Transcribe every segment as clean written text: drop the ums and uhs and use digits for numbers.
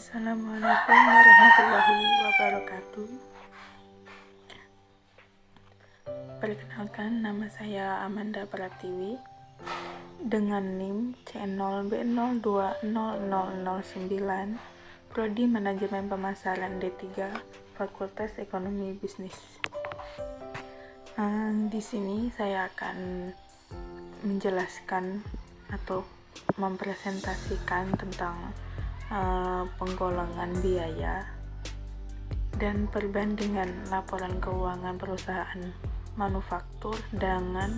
Assalamualaikum warahmatullahi wabarakatuh. Perkenalkan, nama saya Amanda Pratiwi dengan NIM C0B020009, Prodi Manajemen Pemasaran D3, Fakultas Ekonomi Bisnis. Di sini saya akan menjelaskan atau mempresentasikan tentang penggolongan biaya dan perbandingan laporan keuangan perusahaan manufaktur dengan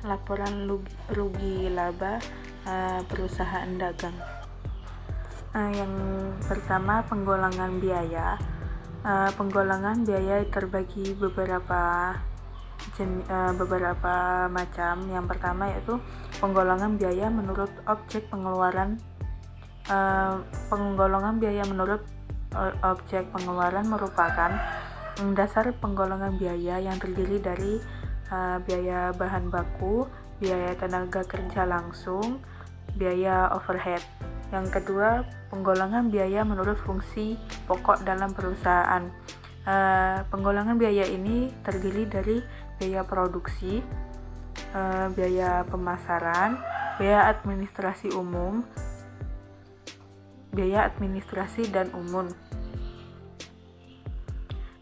laporan rugi laba perusahaan dagang. Yang pertama, penggolongan biaya. Penggolongan biaya terbagi beberapa macam. Yang pertama yaitu penggolongan biaya menurut objek pengeluaran. Penggolongan biaya menurut objek pengeluaran merupakan dasar penggolongan biaya yang terdiri dari biaya bahan baku, biaya tenaga kerja langsung, biaya overhead. Yang kedua, penggolongan biaya menurut fungsi pokok dalam perusahaan. Penggolongan biaya ini terdiri dari biaya produksi, biaya pemasaran, biaya administrasi umum, biaya administrasi dan umum.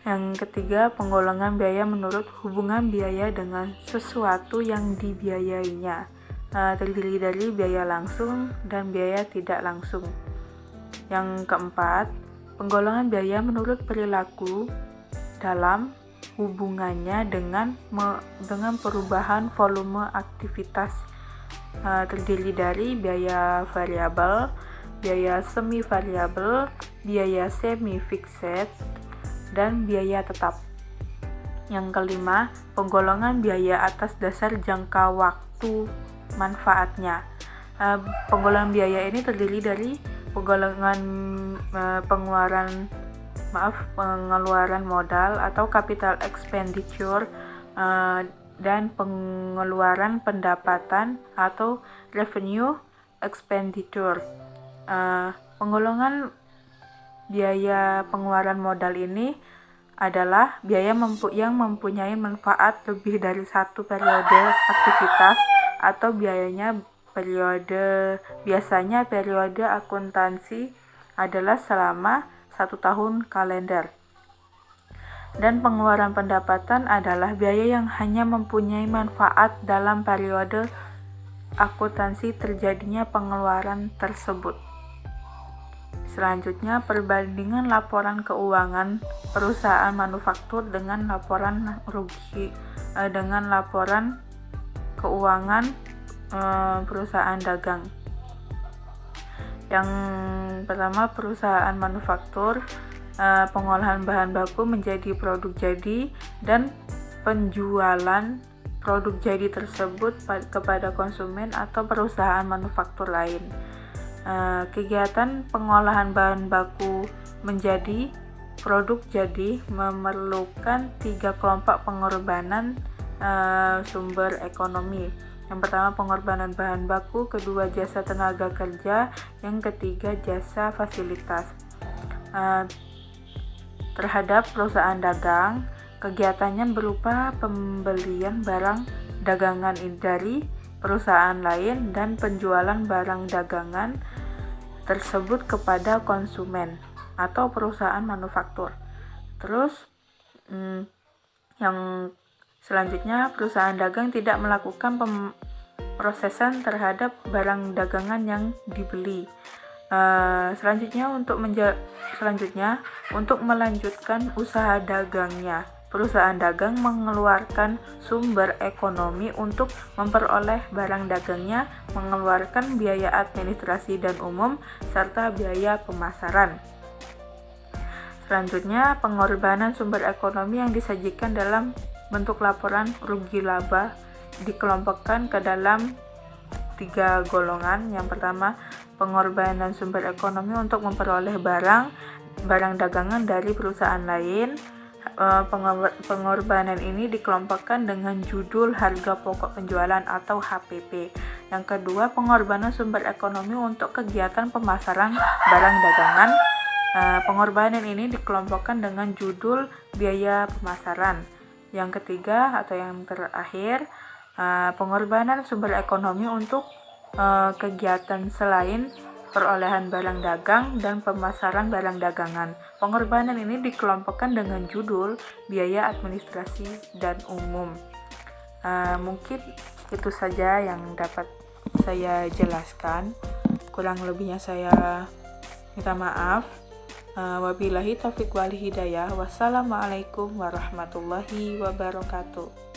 Yang ketiga, penggolongan biaya menurut hubungan biaya dengan sesuatu yang dibiayainya, terdiri dari biaya langsung dan biaya tidak langsung. Yang keempat, penggolongan biaya menurut perilaku dalam hubungannya dengan perubahan volume aktivitas, terdiri dari biaya variabel, biaya semi variabel, biaya semi fixed, dan biaya tetap. Yang kelima, penggolongan biaya atas dasar jangka waktu manfaatnya. Penggolongan biaya ini terdiri dari pengeluaran modal atau capital expenditure, dan pengeluaran pendapatan atau revenue expenditure. Penggolongan biaya pengeluaran modal ini adalah biaya yang mempunyai manfaat lebih dari satu periode aktivitas atau biasanya periode akuntansi adalah selama 1 tahun kalender. Dan pengeluaran pendapatan adalah biaya yang hanya mempunyai manfaat dalam periode akuntansi terjadinya pengeluaran tersebut. Selanjutnya, perbandingan laporan keuangan perusahaan manufaktur dengan laporan keuangan perusahaan dagang. Yang pertama, perusahaan manufaktur, pengolahan bahan baku menjadi produk jadi dan penjualan produk jadi tersebut kepada konsumen atau perusahaan manufaktur lain. Kegiatan pengolahan bahan baku menjadi produk jadi memerlukan 3 kelompok pengorbanan sumber ekonomi. Yang pertama, pengorbanan bahan baku, kedua jasa tenaga kerja, yang ketiga jasa fasilitas. Terhadap perusahaan dagang, kegiatannya berupa pembelian barang dagangan dari perusahaan lain dan penjualan barang dagangan tersebut kepada konsumen atau perusahaan manufaktur. Terus yang selanjutnya, perusahaan dagang tidak melakukan pemrosesan terhadap barang dagangan yang dibeli. Selanjutnya untuk melanjutkan usaha dagangnya, perusahaan dagang mengeluarkan sumber ekonomi untuk memperoleh barang dagangnya, mengeluarkan biaya administrasi dan umum, serta biaya pemasaran. Selanjutnya, pengorbanan sumber ekonomi yang disajikan dalam bentuk laporan rugi laba dikelompokkan ke dalam 3 golongan. Yang pertama, pengorbanan sumber ekonomi untuk memperoleh barang dagangan dari perusahaan lain. Pengorbanan ini dikelompokkan dengan judul harga pokok penjualan atau HPP. Yang kedua, pengorbanan sumber ekonomi untuk kegiatan pemasaran barang dagangan. Pengorbanan ini dikelompokkan dengan judul biaya pemasaran. Yang ketiga atau yang terakhir, pengorbanan sumber ekonomi untuk kegiatan selain perolehan barang dagang dan pemasaran barang dagangan. Pengorbanan ini dikelompokkan dengan judul biaya administrasi dan umum. Mungkin itu saja yang dapat saya jelaskan. Kurang lebihnya saya minta maaf. Wabillahi taufiq wal hidayah. Wassalamualaikum warahmatullahi wabarakatuh.